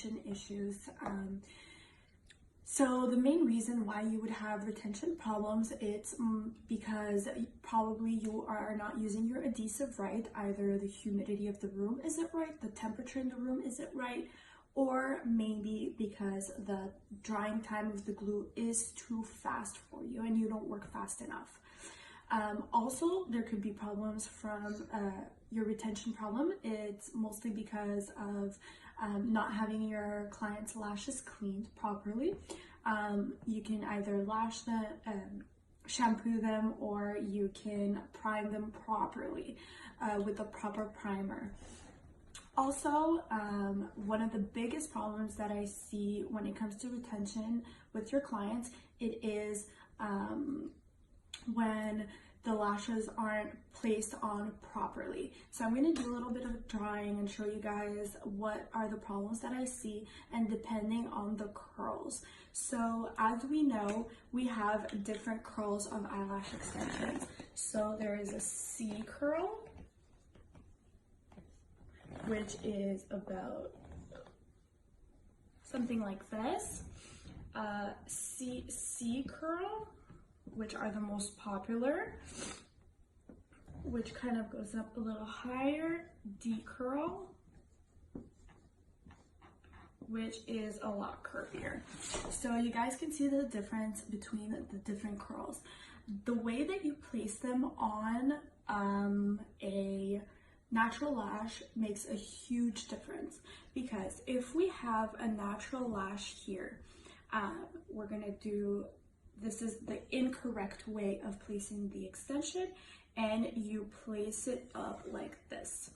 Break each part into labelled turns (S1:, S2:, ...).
S1: retention issues. So the main reason why you would have retention problems, it's because probably you are not using your adhesive right. Either the humidity of the room isn't right, the temperature in the room isn't right, or maybe because the drying time of the glue is too fast for you and you don't work fast enough. Also, there could be problems from your retention problem. It's mostly because of not having your client's lashes cleaned properly. You can either lash them, shampoo them, or you can prime them properly with a proper primer. Also, one of the biggest problems that I see when it comes to retention with your clients, it is when the lashes aren't placed on properly. So I'm going to do a little bit of drawing and show you guys what are the problems that I see, and depending on the curls. So as we know, we have different curls of eyelash extensions. So there is a C curl, which is about something like this. C curl, which are the most popular, which kind of goes up a little higher. D curl, which is a lot curvier. So you guys can see the difference between the different curls. The way that you place them on a natural lash makes a huge difference, because if we have a natural lash here, we're gonna do, this is the incorrect way of placing the extension, and you place it up like this.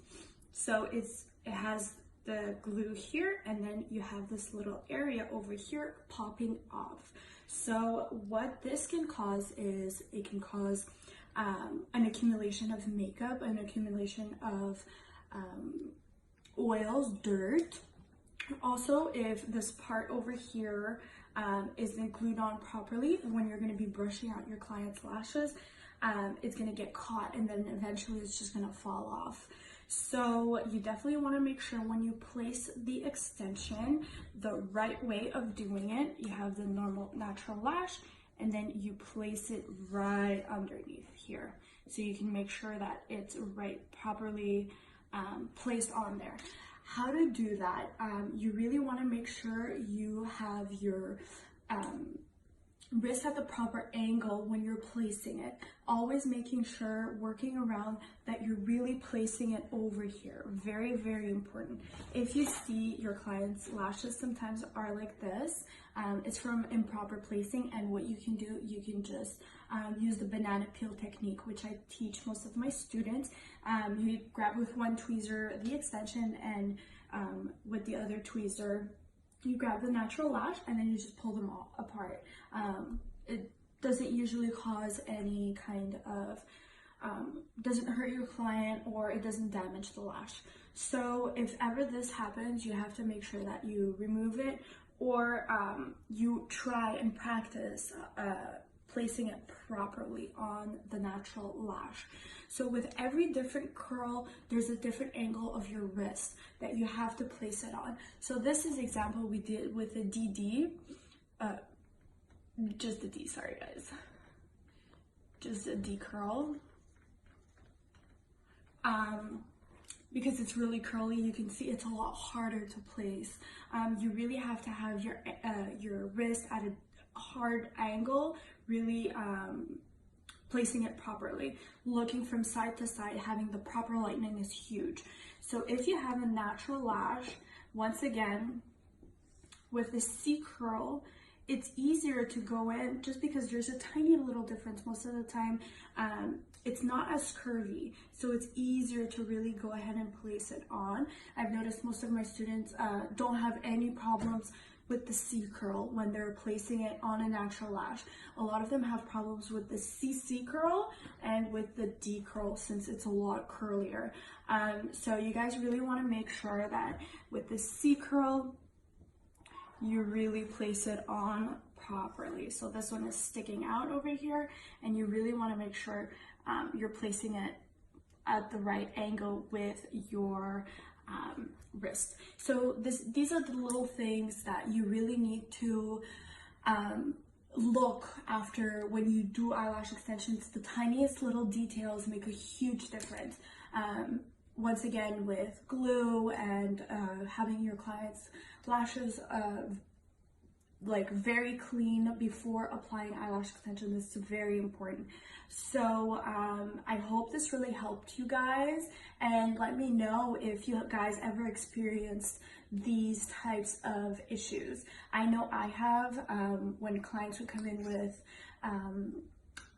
S1: So it has the glue here, and then you have this little area over here popping off. So what this can cause is, it can cause an accumulation of makeup, an accumulation of oils, dirt. Also, if this part over here isn't glued on properly, when you're going to be brushing out your client's lashes, it's going to get caught, and then eventually it's just going to fall off. So you definitely want to make sure when you place the extension, the right way of doing it, you have the normal natural lash, and then you place it right underneath here. So you can make sure that it's right, properly placed on there. How to do that? You really want to make sure you have your wrist at the proper angle when you're placing it. Always making sure, working around, that you're really placing it over here. Very, very important. If you see your client's lashes sometimes are like this, it's from improper placing, and what you can do, you can just use the banana peel technique, which I teach most of my students. You grab with one tweezer the extension, and with the other tweezer you grab the natural lash, and then you just pull them all apart. It doesn't usually cause any kind of, doesn't hurt your client, or it doesn't damage the lash. So if ever this happens, you have to make sure that you remove it, or you try and practice placing it properly on the natural lash. So with every different curl, there's a different angle of your wrist that you have to place it on. So this is example we did with the DD, just the D, sorry guys, just a D curl. Because it's really curly, you can see it's a lot harder to place. You really have to have your wrist at a hard angle, really placing it properly. Looking from side to side, having the proper lightening is huge. So if you have a natural lash, once again, with the C curl, it's easier to go in just because there's a tiny little difference. Most of the time, it's not as curvy, so it's easier to really go ahead and place it on. I've noticed most of my students don't have any problems with the C curl when they're placing it on a natural lash. A lot of them have problems with the CC curl and with the D curl, since it's a lot curlier. So you guys really want to make sure that with the C curl, you really place it on properly. So this one is sticking out over here, and you really want to make sure you're placing it at the right angle with your wrist. So these are the little things that you really need to look after when you do eyelash extensions. The tiniest little details make a huge difference. Once again, with glue and having your clients' lashes like very clean before applying eyelash extension, this is very important. So I hope this really helped you guys, and let me know if you guys ever experienced these types of issues. I know I have, when clients would come in with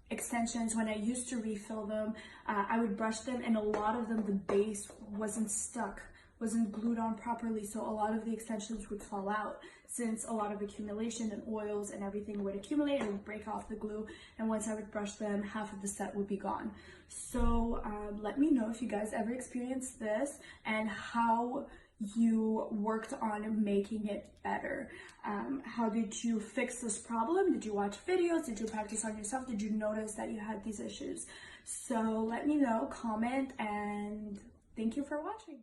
S1: extensions, when I used to refill them, I would brush them, and a lot of them, the base wasn't glued on properly, so a lot of the extensions would fall out, since a lot of accumulation and oils and everything would accumulate and would break off the glue, and once I would brush them, half of the set would be gone. So let me know if you guys ever experienced this and how you worked on making it better. How did you fix this problem? Did you watch videos? Did you practice on yourself? Did you notice that you had these issues? So let me know, comment, and thank you for watching.